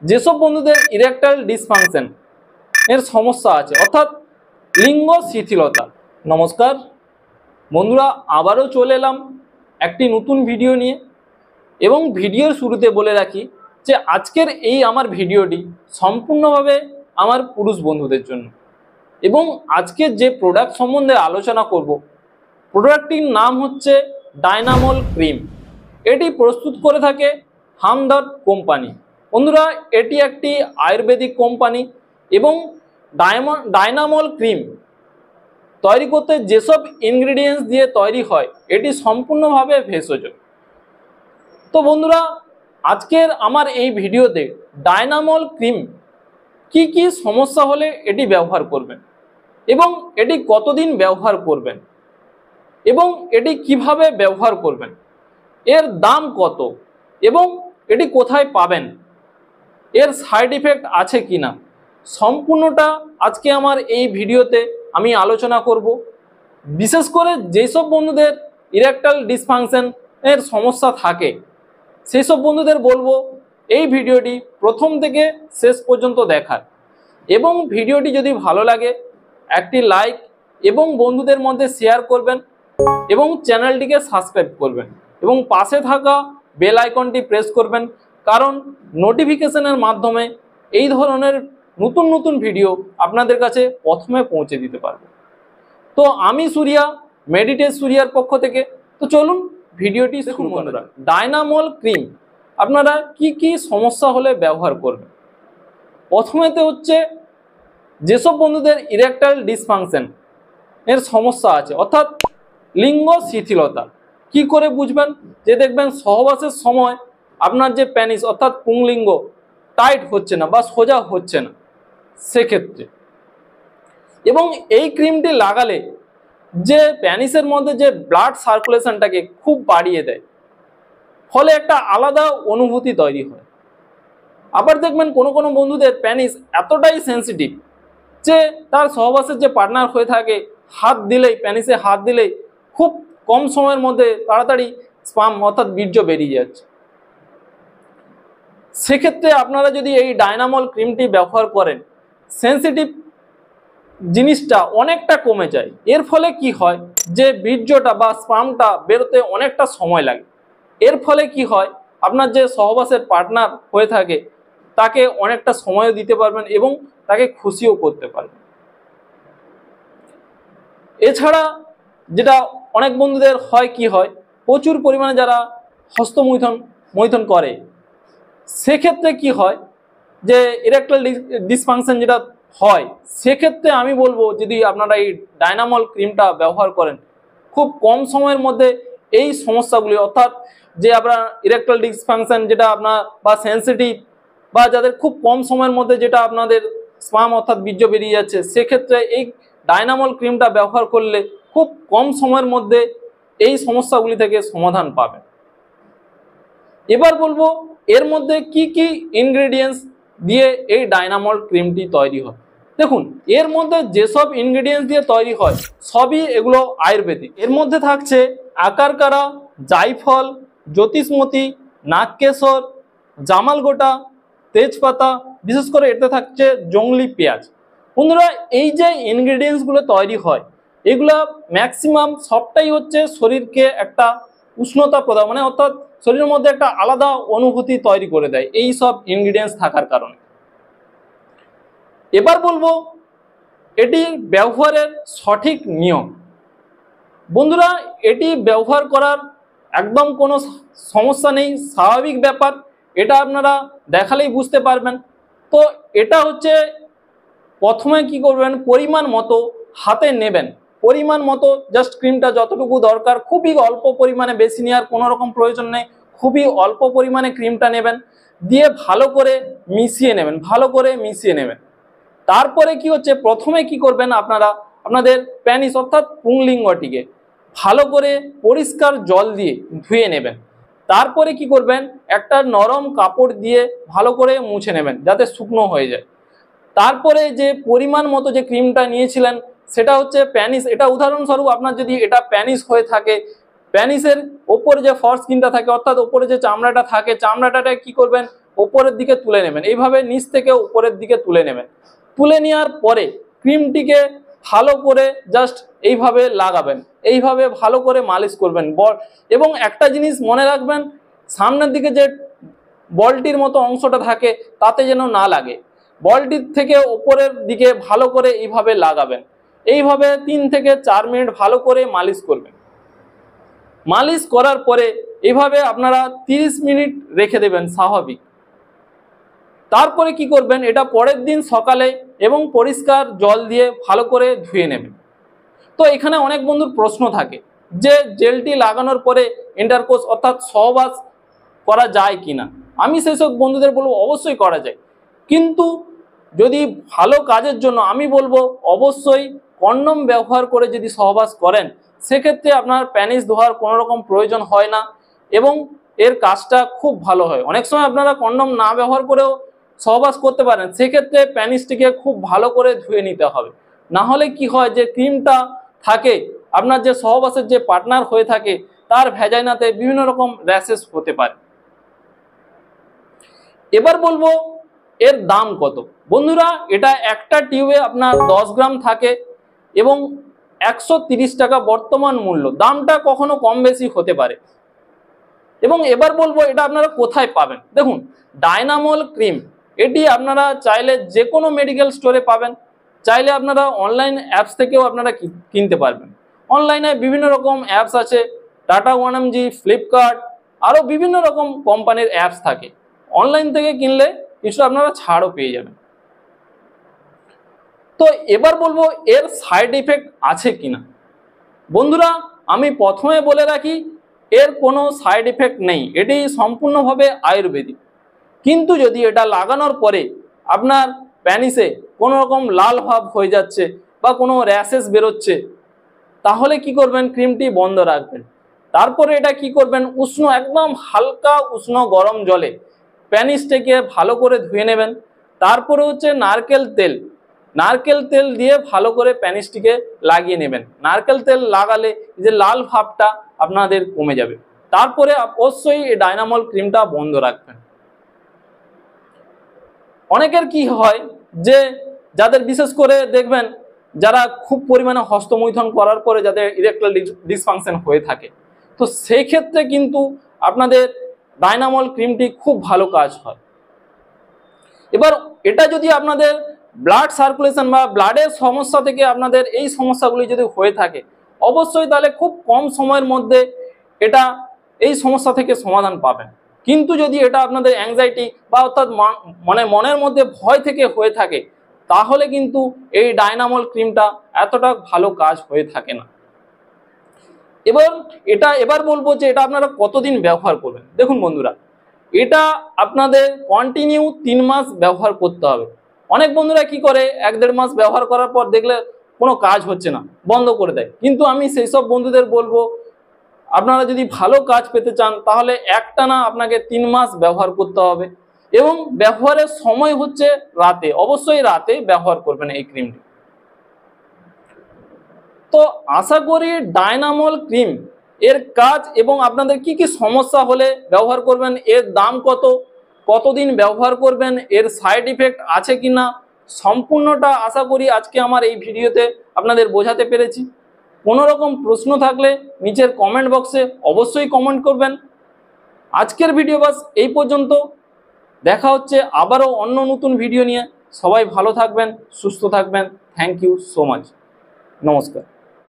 যেসব বন্ধুদের erectile dysfunction এর সমস্যা আছে অর্থাৎ লিঙ্গ শিথিলতা। নমস্কার বন্ধুরা, আবারও চলে এলাম একটি নতুন ভিডিও নিয়ে। এবং ভিডিওর শুরুতে বলে রাখি যে আজকের এই আমার ভিডিওটি সম্পূর্ণভাবে আমার পুরুষ বন্ধুদের জন্য। এবং আজকে যে প্রোডাক্ট সম্বন্ধে আলোচনা করব, প্রোডাক্টটির নাম হচ্ছে ডায়নামল ক্রিম। এটি প্রস্তুত করে থাকে হামদর্দ কোম্পানি। বন্ধুরা, এটি একটি আয়ুর্বেদিক কোম্পানি এবং ডায়নামল ক্রিম তৈরি করতে যেসব ইনগ্রিডিয়েন্টস দিয়ে তৈরি হয় এটি সম্পূর্ণভাবে ভেষজ। তো বন্ধুরা, আজকের আমার এই ভিডিওতে ডায়নামল ক্রিম কি কি সমস্যা হলে এটি ব্যবহার করবেন এবং এটি কতদিন ব্যবহার করবেন এবং এটি কিভাবে ব্যবহার করবেন, এর দাম কত এবং এটি কোথায় পাবেন, এর সাইড ইফেক্ট আছে কিনা, সম্পূর্ণটা আজকে আমার এই ভিডিওতে আমি আলোচনা করব। বিশেষ করে যেসব বন্ধুদের ইরেকটাইল ডিসফাংশন এর সমস্যা থাকে সেই সব বন্ধুদের বলবো এই ভিডিওটি প্রথম থেকে শেষ পর্যন্ত দেখার। এবং ভিডিওটি যদি ভালো লাগে একটি লাইক এবং বন্ধুদের মধ্যে শেয়ার করবেন এবং চ্যানেলটিকে সাবস্ক্রাইব করবেন এবং পাশে থাকা বেল আইকনটি প্রেস করবেন, কারণ নোটিফিকেশনের মাধ্যমে এই ধরনের নতুন নতুন ভিডিও আপনাদের কাছে প্রথমে পৌঁছে দিতে পারবো। তো আমি সুরিয়া, মেডিটেট সুরিয়ার পক্ষ থেকে। তো চলুন ভিডিওটি শুরু করা যাক। ডায়নামল ক্রিম আপনারা কি কি সমস্যা হলে ব্যবহার করবেন। প্রথমেতে হচ্ছে যেসব বন্ধুদের ইরেকটাইল ডিসফাংশন এর সমস্যা আছে অর্থাৎ লিঙ্গ শিথিলতা। কি করে বুঝবেন? যে দেখবেন সহবাসের সময় আপনার যে পেনিস অর্থাৎ পুংলিঙ্গ টাইট হচ্ছে না বা সোজা হচ্ছে না সেক্ষেত্রে। এবং এই ক্রিমটি লাগালে যে পেনিসের মধ্যে যে ব্লাড সার্কুলেশনটাকে খুব বাড়িয়ে দেয়, ফলে একটা আলাদা অনুভূতি তৈরি হয়। আবার দেখবেন কোনো কোনো বন্ধুদের পেনিস এতটাই সেন্সিটিভ যে তার সহবাসের যে পার্টনার হয়ে থাকে হাত দিলেই, পেনিসে হাত দিলেই খুব কম সময়ের মধ্যে তাড়াতাড়ি স্পাম অর্থাৎ বীর্য বেরিয়ে যাচ্ছে। সেক্ষেত্রে আপনারা যদি এই ডায়নামল ক্রিমটি ব্যবহার করেন, সেন্সিটিভ জিনিসটা অনেকটা কমে যায়। এর ফলে কি হয় যে বীর্যটা বা স্পামটা বেরোতে অনেকটা সময় লাগে। এর ফলে কি হয়, আপনার যে সহবাসের পার্টনার হয়ে থাকে তাকে অনেকটা সময়ও দিতে পারবেন এবং তাকে খুশিও করতে পারবেন। এছাড়া যেটা অনেক বন্ধুদের হয়, কি হয়, প্রচুর পরিমাণে যারা হস্তমৈথুন করে সেক্ষেত্রে কি হয় যে ইরেকটাইল ডিসফাংশন যেটা হয়, সেক্ষেত্রে আমি বলবো যদি আপনারা এই ডায়নামল ক্রিমটা ব্যবহার করেন খুব কম সময়ের মধ্যে এই সমস্যাগুলি অর্থাৎ যে আপনার ইরেকটাইল ডিসফাংশন যেটা আপনার বা সেন্সিটিভ বা যাদের খুব কম সময়ের মধ্যে যেটা আপনাদের স্পাম অর্থাৎ বীর্য বেরিয়ে যাচ্ছে, সেক্ষেত্রে এই ডায়নামল ক্রিমটা ব্যবহার করলে খুব কম সময়ের মধ্যে এই সমস্যাগুলি থেকে সমাধান পাবেন। এবার বলবো এর মধ্যে কি কি ইনগ্রেডিয়েন্টস দিয়ে এই ডায়নামল ক্রিমটি তৈরি হয়। দেখুন, এর মধ্যে যেসব ইনগ্রেডিয়েন্টস দিয়ে তৈরি হয় সবই এগুলো আয়ুর্বেদিক। এর মধ্যে থাকছে আকারকারা, জায়ফল, জ্যোতিষমতি, নাগকেশর, জামালগোটা, তেজপাতা, বিশেষ করে এতে থাকছে জংলি পেঁয়াজ। বন্ধুরা, এই যে ইনগ্রেডিয়েন্টসগুলো তৈরি হয় এগুলা ম্যাক্সিমাম সবটাই হচ্ছে শরীরকে একটা উষ্ণতা প্রদান, মানে অর্থাৎ শরীরের মধ্যে একটা আলাদা অনুভূতি তৈরি করে দেয় এই সব ইনগ্রেডিয়েন্টস থাকার কারণে। এবার বলবো এটি ব্যবহারের সঠিক নিয়ম। বন্ধুরা, এটি ব্যবহার করার একদম কোনো সমস্যা নেই, স্বাভাবিক ব্যাপার। এটা আপনারা দেখালেই বুঝতে পারবেন। তো এটা হচ্ছে প্রথমে কি করবেন, পরিমাণ মতো হাতে নেবেন, পরিমাণ মতো জাস্ট ক্রিমটা যতটুকু দরকার, খুবই অল্প পরিমাণে, বেশি নেওয়ার কোনো রকম প্রয়োজন নেই, খুবই অল্প পরিমাণে ক্রিমটা নেবেন, দিয়ে ভালো করে মিশিয়ে নেবেন, ভালো করে মিশিয়ে নেবেন। তারপরে কি হচ্ছে, প্রথমে কি করবেন আপনারা আপনাদের পেনিস অর্থাৎ পুংলিঙ্গটিকে ভালো করে পরিষ্কার জল দিয়ে ধুয়ে নেবেন। তারপরে কি করবেন, একটা নরম কাপড় দিয়ে ভালো করে মুছে নেবেন যাতে শুকনো হয়ে যায়। তারপরে যে পরিমাণ মতো যে ক্রিমটা নিয়েছিলেন সেটা হচ্ছে প্যানিস, এটা উদাহরণস্বরূপ আপনার যদি এটা প্যানিস হয়ে থাকে, প্যানিসের ওপরে যে ফর স্কিনটা থাকে অর্থাৎ ওপরে যে চামড়াটা থাকে, চামড়াটা কি করবেন উপরের দিকে তুলে নেবেন, এইভাবে নিচ থেকে উপরের দিকে তুলে নেবেন। তুলে নেওয়ার পরে ক্রিমটিকে ভালো করে জাস্ট এইভাবে লাগাবেন, এইভাবে ভালো করে মালিশ করবেন। এবং একটা জিনিস মনে রাখবেন, সামনের দিকে যে বলটির মতো অংশটা থাকে তাতে যেন না লাগে। বলটির থেকে উপরের দিকে ভালো করে এইভাবে লাগাবেন। এইভাবে 3 থেকে 4 মিনিট ভালো করে মালিশ করবেন। মালিশ করার পরে এইভাবে আপনারা 30 মিনিট রেখে দেবেন স্বাভাবিক। তারপরে কি করবেন, এটা পরের দিন সকালে এবং পরিষ্কার জল দিয়ে ভালো করে ধুয়ে নেবেন। তো এখানে অনেক বন্ধুর প্রশ্ন থাকে যে জেলটি লাগানোর পরে ইন্টারকোর্স অর্থাৎ সহবাস করা যায় কিনা। আমি সেসব বন্ধুদের বলবো অবশ্যই করা যায়, কিন্তু যদি ভালো কাজের জন্য আমি বলবো অবশ্যই কন্ডম ব্যবহার করে যদি সহবাস করেন সেক্ষেত্রে আপনার প্যানিস ধোয়ার কোনো রকম প্রয়োজন হয় না এবং এর কাজটা খুব ভালো হয়। অনেক সময় আপনারা কন্ডম না ব্যবহার করেও সহবাস করতে পারেন, সেক্ষেত্রে প্যানিসটিকে খুব ভালো করে ধুয়ে নিতে হবে। না হলে কি হয়, যে ক্রিমটা থাকে আপনার যে সহবাসের যে পার্টনার হয়ে থাকে তার ভ্যাজাইনাতে বিভিন্ন রকম র্যাশেস হতে পারে। এবার বলবো এর দাম কত। বন্ধুরা, এটা একটা টিউবে আপনার 10 গ্রাম থাকে এবং 130 টাকা বর্তমান মূল্য। দামটা কখনো কম বেশি হতে পারে। এবং এবার বলবো এটা আপনারা কোথায় পাবেন। দেখুন, ডায়নামল ক্রিম এটি আপনারা চাইলে যে কোনো মেডিকেল স্টোরে পাবেন, চাইলে আপনারা অনলাইন অ্যাপস থেকেও আপনারা কিনতে পারবেন। অনলাইনে বিভিন্ন রকম অ্যাপস আছে, টাটা 1mg, ফ্লিপকার্ট, আরও বিভিন্ন রকম কোম্পানির অ্যাপস থাকে। অনলাইন থেকে কিনলে কিছু আপনারা ছাড়ও পেয়ে যাবেন। তো এবার বলবো এর সাইড ইফেক্ট আছে কিনা। বন্ধুরা, আমি প্রথমে বলে রাখি এর কোনো সাইড ইফেক্ট নেই, এটি সম্পূর্ণভাবে আয়ুর্বেদিক। কিন্তু যদি এটা লাগানোর পরে আপনার প্যানিসে কোনো রকম লাল ভাব হয়ে যাচ্ছে বা কোনো র্যাশেস বেরোচ্ছে, তাহলে কি করবেন, ক্রিমটি বন্ধ রাখবেন। তারপরে এটা কি করবেন, উষ্ণ একদম হালকা উষ্ণ গরম জলে প্যানিসটাকে ভালো করে ধুয়ে নেবেন। তারপরে হচ্ছে নারকেল তেল দিয়ে ভালো করে প্যানিসটিকে লাগিয়ে নেবেন। নারকেল তেল লাগালে যে লাল ভাবটা আপনাদের কমে যাবে। তারপরে অবশ্যই এই ডায়নামল ক্রিমটা বন্ধ রাখবেন। অনেকের কি হয় যে যাদের বিশেষ করে দেখবেন যারা খুব পরিমাণে হস্তমৈথুন করার পরে যাদের ইরেকটাইল ডিসফাংশন হয়ে থাকে, তো সেই ক্ষেত্রে কিন্তু আপনাদের ডায়নামল ক্রিমটি খুব ভালো কাজ হয়। এবার এটা যদি আপনাদের ব্লাড সার্কুলেশন বা ব্লাডের সমস্যা থেকে আপনাদের এই সমস্যাগুলি যদি হয়ে থাকে, অবশ্যই তাহলে খুব কম সময়ের মধ্যে এটা এই সমস্যা থেকে সমাধান পাবেন। কিন্তু যদি এটা আপনাদের অ্যাংজাইটি বা অর্থাৎ মনের মধ্যে ভয় থেকে হয়ে থাকে, তাহলে কিন্তু এই ডায়নামল ক্রিমটা এতটা ভালো কাজ হয়ে থাকে না। এবার বলবো যে এটা আপনারা কতদিন ব্যবহার করবেন। দেখুন বন্ধুরা, এটা আপনাদের কন্টিনিউ 3 মাস ব্যবহার করতে হবে। অনেক বন্ধুরা কি করে 1-1.5 মাস ব্যবহার করার পর দেখলে কোনো কাজ হচ্ছে না, বন্ধ করে দেয়। কিন্তু আমি সেই সব বন্ধুদের বলবো আপনারা যদি ভালো কাজ পেতে চান তাহলে একটানা আপনাকে 3 মাস ব্যবহার করতে হবে এবং ব্যবহারের সময় হচ্ছে রাতে, অবশ্যই রাতে ব্যবহার করবেন এই ক্রিমটি। তো আশা করি ডায়নামল ক্রিম এর কাজ এবং আপনাদের কি কি সমস্যা হলে ব্যবহার করবেন, এর দাম কত, কতদিন ব্যবহার করবেন, এর সাইড ইফেক্ট আছে কিনা, সম্পূর্ণটা আশা করি আজকে আমার এই ভিডিওতে আপনাদের বোঝাতে পেরেছি। কোনো রকম প্রশ্ন থাকলে নিচের কমেন্ট বক্সে অবশ্যই কমেন্ট করবেন। আজকের ভিডিও বাস এই পর্যন্ত, দেখা হচ্ছে আবারও অন্য নতুন ভিডিও নিয়ে। সবাই ভালো থাকবেন, সুস্থ থাকবেন। Thank you so much. নমস্কার।